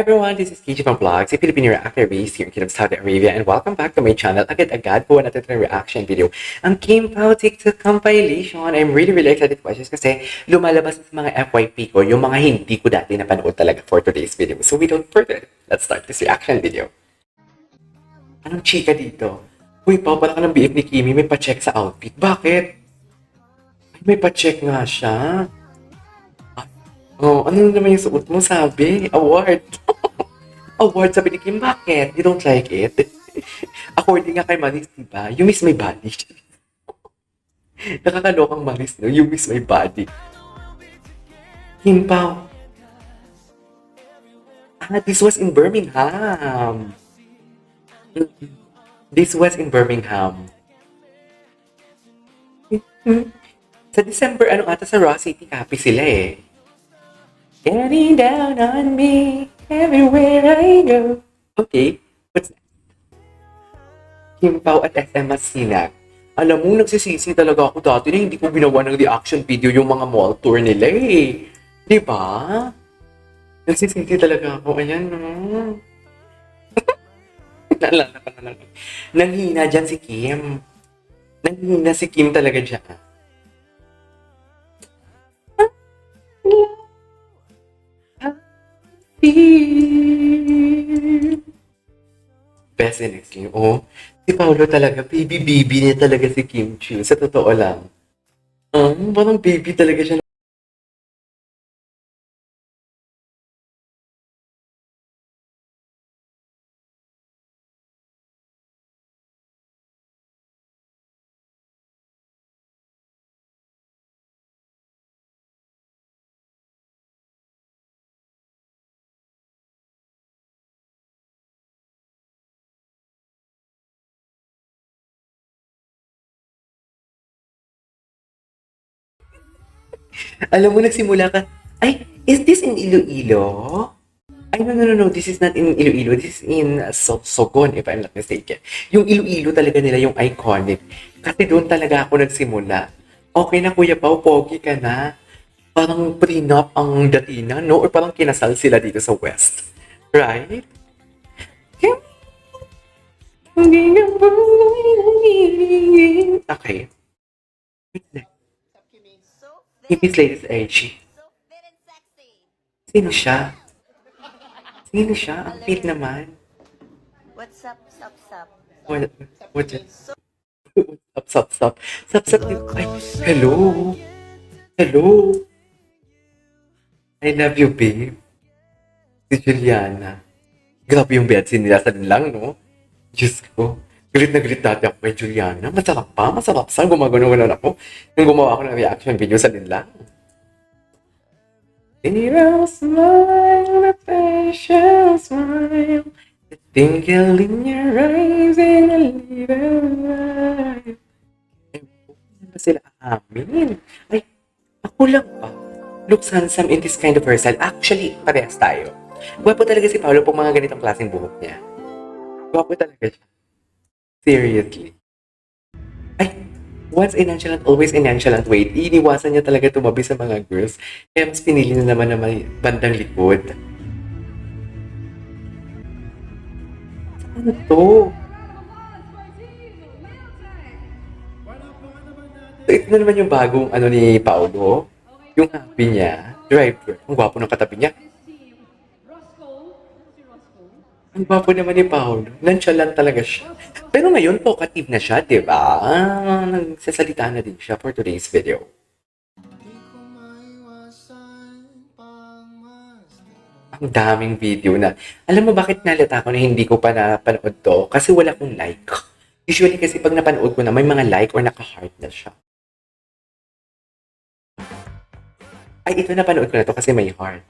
Everyone, this is KG from Vlogs, a Filipino reactor based here in Kingdom Saudi Arabia, and welcome back to my channel. Agad-agad po natin itong reaction video. Ang Kim Pao TikTok compilation. I'm really excited to watch this kasi lumalabas sa mga FYP ko yung mga hindi ko dati napanood talaga for today's video. So without further ado, let's start this reaction video. Anong chika dito? Uy, Pao, pala ka ng BF ni Kimi, may pa-check sa outfit. Bakit? Ay, may pa-check nga siya. Oh, ano naman yung suot mo, sabi? Award. Award, sabi ni Kim, bakit? You don't like it? According nga kay Maris, diba? You miss my body. Nakakalokang Maris, no? You miss my body. Kim Pao. This was in Birmingham. This was in Birmingham. Sa December, ata sa Raw City Cafe sila eh. Getting down on me everywhere I go. Okay, what's next? Kim Pao at SM Masinak. Alam mo, nagsisisi talaga ako dati na hindi ko ginawa ng reaction video yung mga mall tour nila eh. Di ba? Nagsisisi talaga ako. Ayan, no? Naalala ko na lang. Nanghina dyan si Kim. Nanghina si Kim talaga dyan. Best in next game. Oh, si Paolo talaga, baby niya talaga si Kim Chiu. Sa totoo lang. Parang baby talaga siya. Alam mo, nagsimula ka, ay, is this in Iloilo? Ay, no. This is not in Iloilo. This is in Sogon, if I'm not mistaken. Yung Iloilo talaga nila, yung iconic. Kasi doon talaga ako nagsimula. Okay na, Kuya Pao, pogi ka na. Parang prenup ang datina, no? Or parang kinasal sila dito sa West. Right? Okay. Hippies latest edgy. Sino siya? Sino siya? Ang cute naman. What's up, sup, sup? What's it? Sup. Sup. Ay, hello. Hello. I love you, babe. Si Juliana. Grabe yung bedseen nila sa lang, no? Diyos ko. Galit na galit dati ako kay Juliana. Masarap sa gumagano-ganon ako. Nung gumawa ako ng reaction video sa lang. Zero smile, a special smile. The twinkle in your eyes and a little light. Ay, ba sila amin? Ay, ako lang ba? Looks handsome in this kind of hairstyle. Actually, parehas tayo. Gwapo talaga si Paolo pag mga ganitong klaseng buhok niya. Gwapo talaga siya. Seriously. Ay, once a nonchalant, always a nonchalant. Wait, iniwasan niya talaga tumabi sa mga girls. Kaya mas pinili na naman na may bandang likod. Ano to? So, ito na naman yung bagong ano ni Paolo. Yung happy niya. Driver. Ang gwapo ng katabi niya. Ang gwapo naman ni Paolo. Nonchalant talaga siya. Pero ngayon, talkative na siya, di ba? Nagsasalita na din siya for today's video. Ang daming video na. Alam mo bakit nalata ko na hindi ko pa napanood to? Kasi wala kong like. Usually kasi pag napanood ko na, may mga like or naka-heart na siya. Ay, ito napanood ko na to kasi may heart.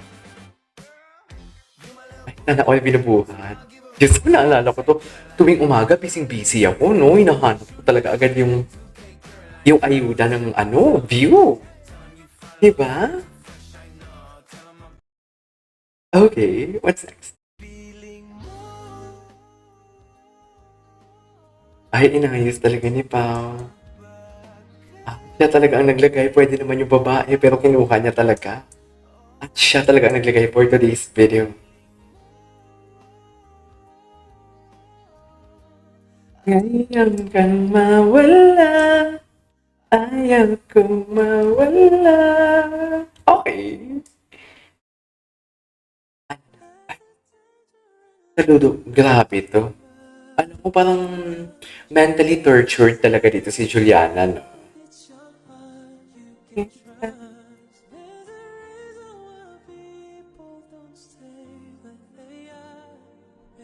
Sana all binubuhat. Diyos ko, naalala ko to. Tuwing umaga, busy ako, no? Hinahanap ko talaga agad yung ayuda ng, view. Diba? Okay, what's next? Ay, inayos talaga ni Pao. Siya talaga ang naglagay. Pwede naman yung babae, pero kinuha niya talaga. At siya talaga ang naglagay for today's video. Ngayon kang mawala, ayaw kong mawala. Okay. Saludo, grabe to. Alam mo, parang mentally tortured talaga dito si Juliana, no?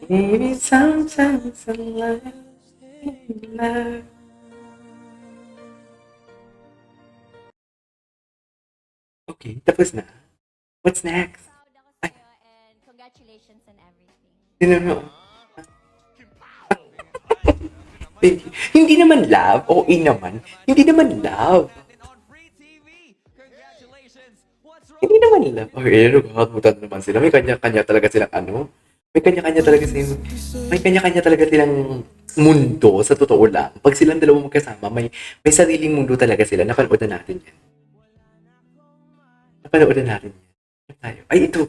Maybe sometimes I like love. Okay, tapos na. What's next? Proud ako Ay, sa'yo and congratulations on everything. sino no? Hindi naman love. Oo naman. Hindi naman love. Hindi naman love. Ay, nakakalimutan naman sila. May kanya-kanya talaga silang ano. May kanya-kanya talaga silang mundo sa totoo lang. Pag silang dalawa magkasama, may sariling mundo talaga sila. Napanood na natin yan. Napanood na natin yan. Ano tayo? Ay, ito.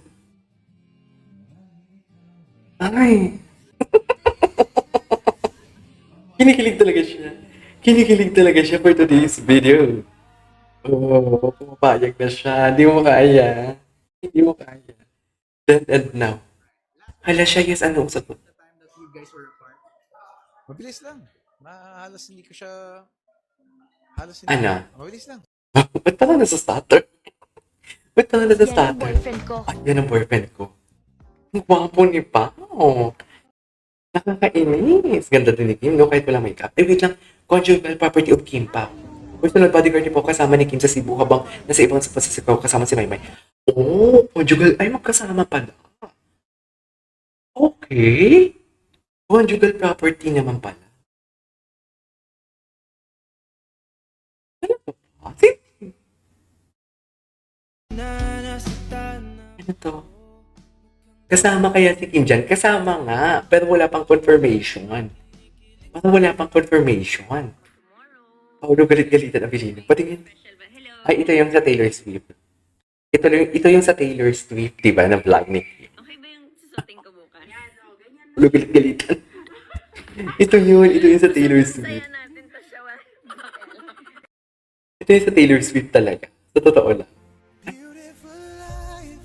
Ay. Kinikilig talaga siya for today's video. Oo, pumapayag na siya. Hindi mo kaya. Hindi mo kaya. Then and now. Hala siya, yes, ano usap mo? The time that you guys were apart? Mabilis lang. Halos hindi ko siya... Halos hindi. Ano? Mabilis lang. Ba't parang nasa stutter? Ba't parang nasa Yan ang stutter? boyfriend ko. Ay, yan ang boyfriend ko. Ang gwapo ni Pao. Nakakainis. Ganda din ni Kim, no? Kahit wala makeup. Eh, wait lang. Conjugal property of Kim Pao. Personal bodyguard niyo po kasama ni Kim sa Cebu habang nasa ibang sa pasasikaw kasama si Maymay. Oh, conjugal. Ay, magkasama pala. Okay. Conjugal property naman pala. Ano to? Ano to? Kasama kaya si Kim dyan? Kasama nga. Pero wala pang confirmation. Parang wala pang confirmation. Paulo galit-galitan ang Pilino. Patingin. Ay, ito yung sa Taylor Swift. Ito yung sa Taylor Swift, di ba, na vlog ni Kim. Okay ba yung susuotin ko bukas? Paulo galit-galitan. Ito yung sa Taylor Swift. Saya natin to siya. Ito yung sa Taylor Swift talaga. Sa totoo lang. Beautiful life,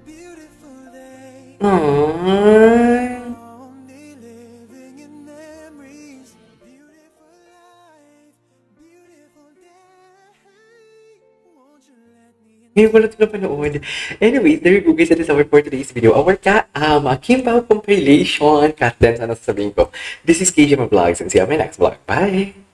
beautiful day. Aww. Only living in memories. Beautiful life, beautiful day. Won't you let me in? Ngayon ko na ito napanood. Anyways, there you go guys. That is our for today's video. Our Kim Pao compilation. Cut dance, ano sasabihin ko. This is KJ Vlogs and see you on my next vlog. Bye!